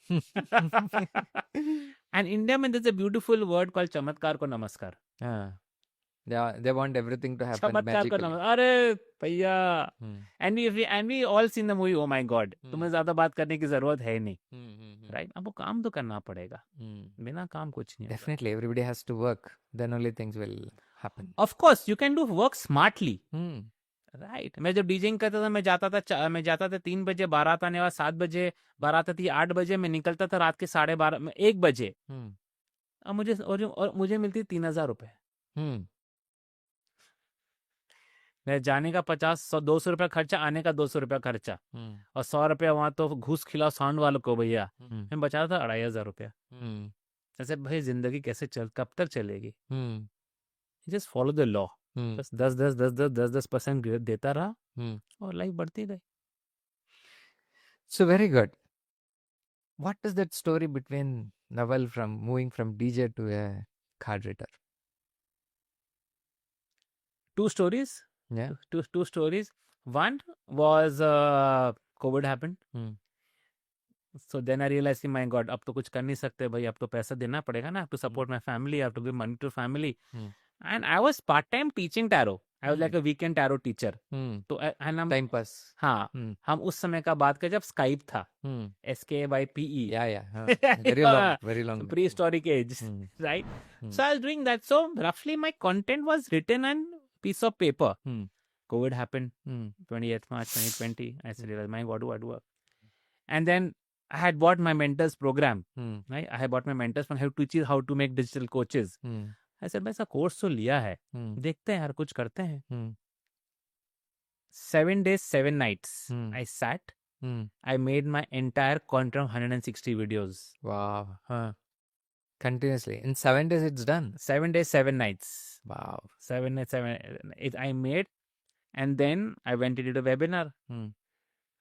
And India में there's a beautiful word called चमत्कार को नमस्कार. They want everything to happen चमत्कार करना magically. अरे भैया Hmm. and we all seen the movie oh my god Hmm. तुम्हें ज्यादा बात करने की जरूरत है नहीं Hmm. राइट अब वो काम तो करना पड़ेगा Hmm. बिना काम कुछ नहीं होगा Definitely, everybody has to work. Then only things will happen. Of course you can do work smartly Hmm. Right मैं जब डीजिंग करता था मैं जाता था 3 बजे बारात आने वाला 7 बजे बारात आती 8 बजे मैं निकलता था रात के 12:30 1 बजे Hmm. और मुझे मिलती 3,000 रुपए Hmm. मैं जाने का 50 100 200 रुपया खर्चा आने का 200 रुपया खर्चा Hmm. और 100 रुपया वहां तो घूस खिलाओ साउंड वालों को भैया Hmm. मैं बचा था 2,500 रुपया Hmm. जैसे भाई जिंदगी कैसे कब तक चलेगी Hmm. Just follow the law Hmm. बस 10% देता रहा Hmm. और लाइफ बढ़ती गई So very good. What is that story between Naval from moving from DJ to a card reader? two stories Yeah. two stories one was COVID happened Hmm. so then I realized कि my god अब तो कुछ कर नहीं सकते भाई अब तो पैसा देना पड़ेगा ना to support my family I have to give money to family Hmm. and I was part time teaching tarot I was like a weekend tarot teacher Hmm. तो and हम Time pass. हाँ Hmm. हम उस समय का बात कर जब स्काइप था Hmm. SKYPE Yeah, yeah. Very long, very long. prehistoric age Hmm. right Hmm. so I was doing that so roughly my content was written on piece of paper Hmm. COVID happened Hmm. 28th March 2020 I said my god what do I do and then I had bought my mentors program Hmm. right I had bought my mentors from how to teach how to make digital coaches Hmm. I said भाई ऐसा course तो लिया है Hmm. देखते हैं यार कुछ करते हैं Hmm. 7 days 7 nights Hmm. I sat Hmm. I made my entire content 160 videos Wow. Huh. Continuously. In 7 days, it's done. 7 days 7 nights Wow. 7 I made and then I went and did a webinar Hmm.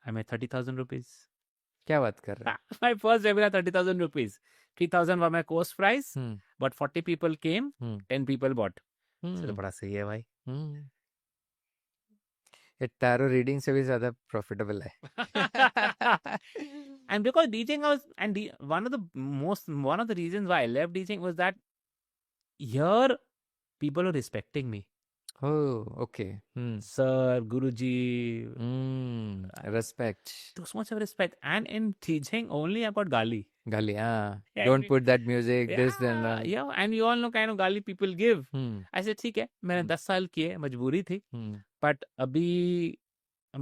I made 30,000 rupees क्या बात कर रहे हैं? my first webinar 30,000 rupees 3,000 was my course price Hmm. but 40 people came Hmm. 10 people bought Hmm. so बड़ा सही है भाई Hmm. ये टैरो रीडिंग से भी ज्यादा प्रॉफिटेबल है. and because DJing one of the reasons why I left DJing was that here people are respecting me Oh, okay. Hmm. sir Guruji Hmm. Respect. so much of respect and in DJing only I got gali Gali, ah. Yeah, Don't put that music, this, then that. yeah and you all know kind of gali people give Hmm. I said ठीक है मैंने 10 साल किए मजबूरी थी Hmm. But अभी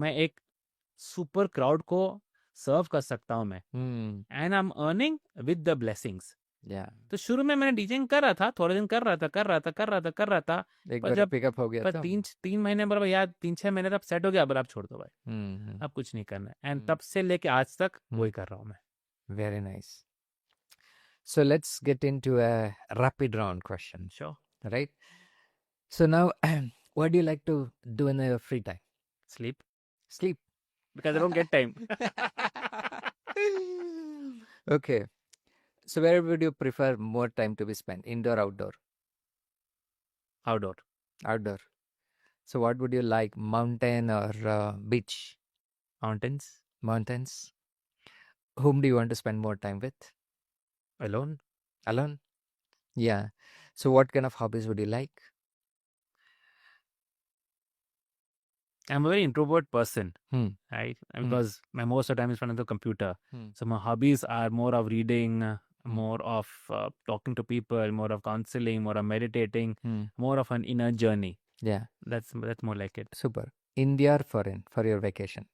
मैं एक सुपर क्राउड को सर्व कर सकता हूँ मैं Hmm. And I am earning with the blessings Yeah. तो शुरू में मैंने डीजिंग कर रहा था थोड़े दिन कर रहा था एक पर बार जब पिकअप हो गया पर तो. 3 महीने बाद यार 3-6 महीने तब सेट हो गया अब आप छोड़ दो भाई Hmm. अब कुछ नहीं करना है एंड Hmm. तब से लेके आज तक वही कर रहा हूँ मैं Very nice. So let's get into a rapid round question, sure right? So now, what do you like to do in your free time? Sleep Sleep. Because I don't get time Okay. So where would you prefer more time to be spent? Indoor, outdoor? Outdoor Outdoor. So what would you like? Mountain or beach? Mountains Mountains. Whom do you want to spend more time with? alone Alone? Yeah. So what kind of hobbies would you like? I'm a very introvert person, Hmm. right? Because my most of the time is in front of the computer. Hmm. So my hobbies are more of reading, more of talking to people, more of counseling, more of meditating, Hmm. more of an inner journey. Yeah. That's more like it. Super. India or foreign for your vacation?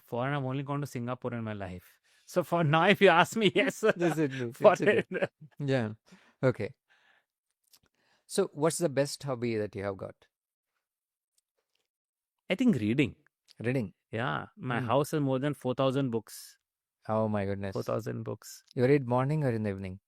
Foreign, I've only gone to Singapore in my life. So for now, if you ask me, yes, Definitely. foreign. Yeah. Okay. So what's the best hobby that you have got? I think reading. Reading. Yeah, my Hmm. house has more than 4,000 books. Oh my goodness. 4,000 books. You read morning or in the evening?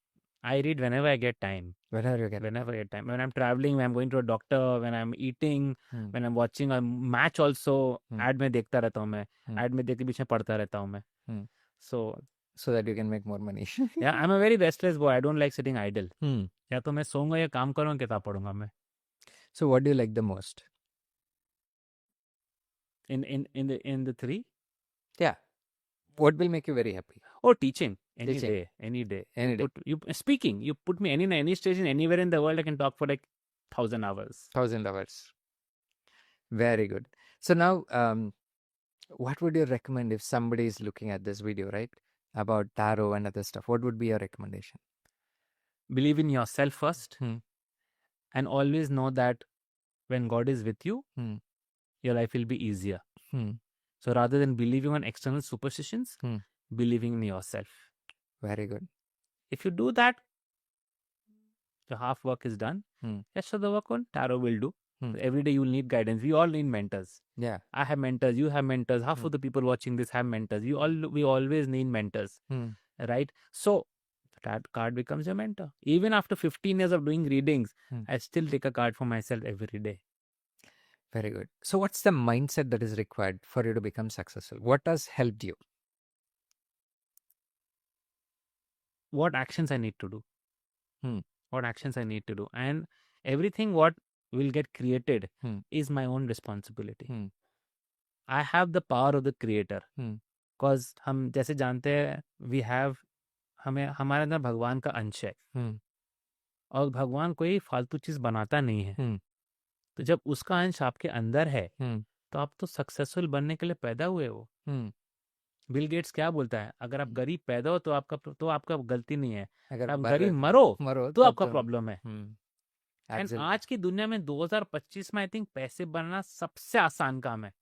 I read whenever I get time. Whenever you get. Whenever I get time. When I'm traveling, when I'm going to a doctor, when I'm eating, Hmm. when I'm watching a match also, Hmm. ad में देखता रहता हूँ मैं. Hmm. Ad में देख के बीच में पढ़ता रहता हूँ मैं. Hmm. So that you can make more money. yeah, I'm a very restless boy. I don't like sitting idle. Hmm. या तो मैं सोऊंगा या काम करूँगा किताब पढ़ूंगा मैं. So what do you like the most? In the three? Yeah. What will make you very happy? Oh, teaching. Any Teaching. day, any day. Any day. Speaking, you put me any station anywhere in the world, I can talk for like 1,000 hours. 1,000 hours. Very good. So now, what would you recommend if somebody is looking at this video, right, about tarot and other stuff? What would be your recommendation? Believe in yourself first, and always know that when God is with you, your life will be easier. So rather than believing on external superstitions, believing in yourself. Very good. If you do that, the half work is done. Rest of the work on tarot will do. So every day you will need guidance. We all need mentors. Yeah. I have mentors. You have mentors. Half of the people watching this have mentors. We always need mentors, right? So that card becomes your mentor. Even after 15 years of doing readings, I still take a card for myself every day. Very good. So what's the mindset that is required for you to become successful? What has helped you? What actions I need to do? What actions I need to do? And everything what will get created is my own responsibility. I have the power of the creator. Because हम जैसे जानते हैं, we have हमारे अंदर भगवान का अंश है, और भगवान कोई फालतू चीज बनाता नहीं है. तो जब उसका अंश आपके अंदर है, तो आप तो सक्सेसफुल बनने के लिए पैदा हुए हो. बिल गेट्स क्या बोलता है, अगर आप गरीब पैदा हो तो आपका गलती नहीं है, अगर आप गरीब मरो तो आपका प्रॉब्लम है. एंड आज की दुनिया में 2025 में आई थिंक पैसे बनना सबसे आसान काम है.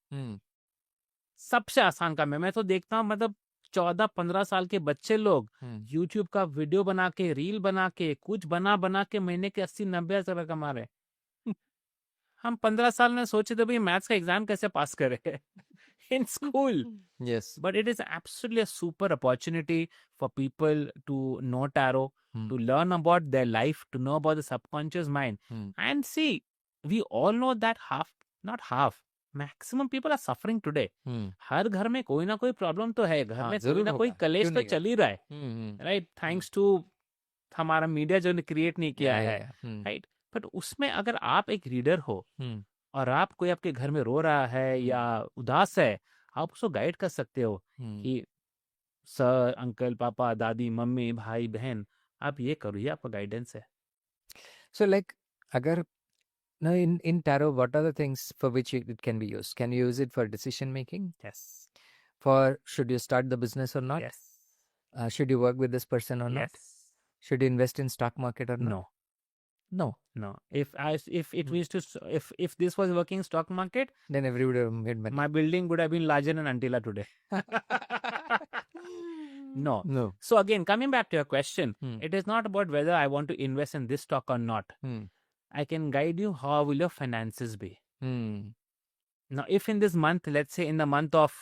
सबसे आसान काम है. मैं तो देखता हूँ, मतलब 14-15 साल के बच्चे लोग YouTube का वीडियो बना के, रील बना के, कुछ बना के महीने के 80-90 हजार कमा रहे. हम 15 साल में सोचे थे भाई मैथ्स का एग्जाम कैसे पास करें in school. Yes. But it is absolutely a super opportunity for people to know tarot, to learn about their life, to know about the subconscious mind. And see, we all know that maximum people are suffering today. हर घर में कोई ना कोई problem तो है, घर में कोई ना कोई कलेश तो चल ही रहा है, राइट? थैंक्स टू हमारा मीडिया जो ने क्रिएट नहीं किया है, राइट? बट उसमें अगर आप एक रीडर हो और आप कोई आपके घर में रो रहा है या उदास है, आप उसको गाइड कर सकते हो कि सर, अंकल, पापा, दादी, मम्मी, भाई, बहन, आप ये करो, ये आपका गाइडेंस है. So like, agar now in tarot, what are the things for which it can be used? Can you use it for decision making? Yes. For should you start the business or not? Yes. Should you work with this person or not? Yes. Should you invest in stock market or not? No. No. No. If this was working stock market, then everybody would have made money. My building would have been larger than Antilla today. No. No. So again, coming back to your question, it is not about whether I want to invest in this stock or not. I can guide you how will your finances be. Now, if in this month, let's say in the month of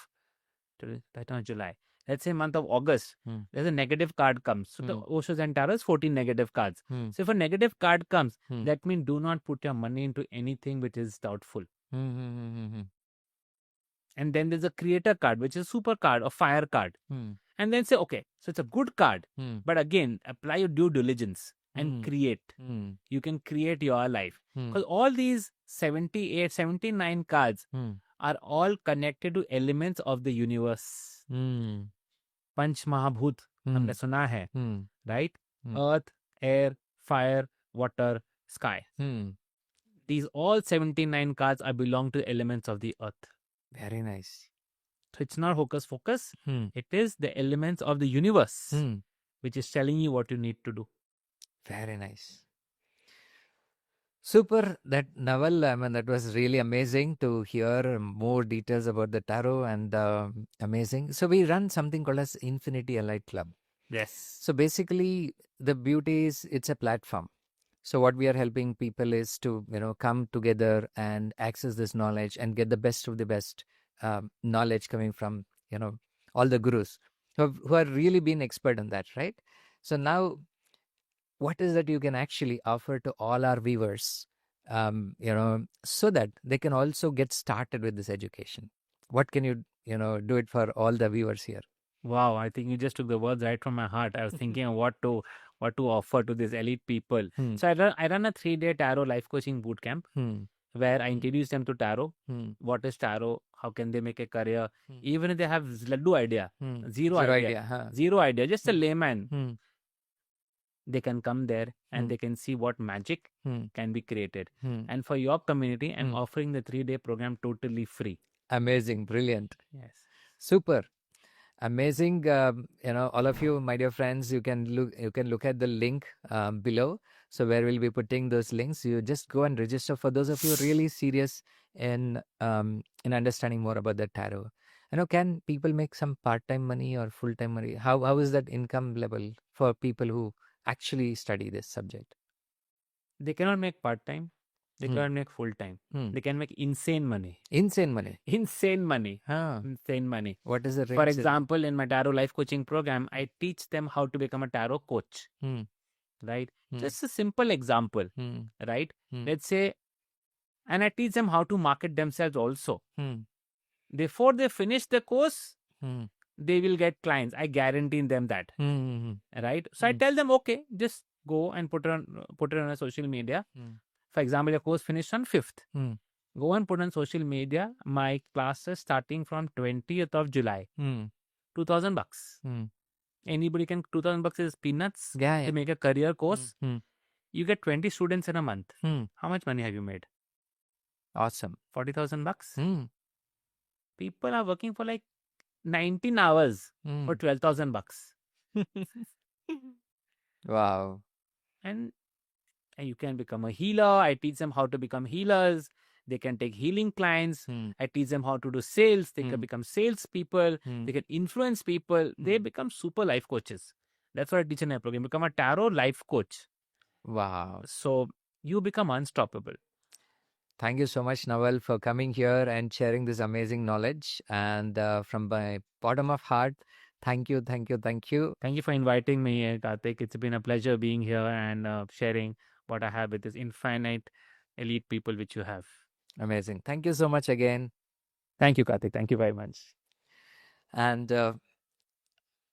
July, let's say month of August, there's a negative card comes. So the Osho and Tarot is 14 negative cards. So if a negative card comes, that means do not put your money into anything which is doubtful. And then there's a creator card, which is a super card or fire card. And then say, okay, so it's a good card. But again, apply your due diligence and create. You can create your life. Because all these 78, 79 cards are all connected to elements of the universe. Panch Mahabhut, हमने सुना है, right? Earth, air, fire, water, sky. These all 79 cards belong to the elements of the earth. Very nice. So it's not hocus pocus. It is the elements of the universe which is telling you what you need to do. Very nice. Super. That Naval, I mean, that was really amazing to hear more details about the tarot and amazing. So we run something called as Infinity Allied Club. Yes. So basically the beauty is it's a platform. So what we are helping people is to, come together and access this knowledge and get the best of the best knowledge coming from, all the gurus who are really been expert on that, right? So now, what is that you can actually offer to all our viewers, so that they can also get started with this education? What can you, do it for all the viewers here? Wow, I think you just took the words right from my heart. I was thinking of what to offer to these elite people. So I run a 3-day tarot life coaching boot camp. where I introduce them to tarot. Hmm. What is tarot? How can they make a career? Hmm. Even if they have laddu idea, Hmm. zero idea, Huh? zero idea, just a Hmm. layman, Hmm. they can come there and Hmm. they can see what magic Hmm. can be created. Hmm. And for your community, I'm Hmm. offering the 3-day program totally free. Amazing, brilliant, Yes. super. Amazing. All of you, my dear friends, you can look at the link below. So where we'll be putting those links, you just go and register. For those of you really serious in understanding more about the tarot, can people make some part-time money or full-time money? How is that income level for people who actually study this subject? They cannot make part-time. They Hmm. cannot make full-time. Hmm. They can make insane money. Insane money. Insane money. Huh. Insane money. What is the For range? example, in my tarot life coaching program, I teach them how to become a tarot coach. Hmm. Right? Hmm. Just a simple example. Hmm. Right? Hmm. Let's say, and I teach them how to market themselves also. Hmm. Before they finish the course, Hmm. they will get clients. I guarantee them that. Hmm. Right? So I tell them, okay, just go and put it on a social media. Hmm. For example, your course finished on 5th. Hmm. Go and put on social media. My classes starting from 20th of July. Hmm. $2,000. Hmm. Anybody can. $2,000 is peanuts. Yeah. To make a career course. Hmm. You get 20 students in a month. Hmm. How much money have you made? Awesome. $40,000. Hmm. People are working for like 19 hours for $12,000. Wow. And you can become a healer. I teach them how to become healers. They can take healing clients. I teach them how to do sales. They can become salespeople. They can influence people. They become super life coaches. That's what I teach in my program. Become a tarot life coach. Wow. So you become unstoppable. Thank you so much, Naval, for coming here and sharing this amazing knowledge. And from my bottom of heart, thank you, thank you, thank you. Thank you for inviting me, Karthik. It's been a pleasure being here and sharing what I have with this infinite elite people which you have. Amazing. Thank you so much again. Thank you, Karthik. Thank you very much. And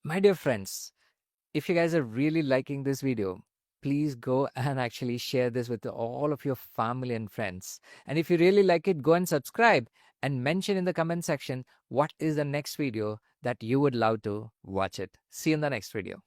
my dear friends, if you guys are really liking this video, please go and actually share this with all of your family and friends. And if you really like it, go and subscribe and mention in the comment section what is the next video that you would love to watch it. See you in the next video.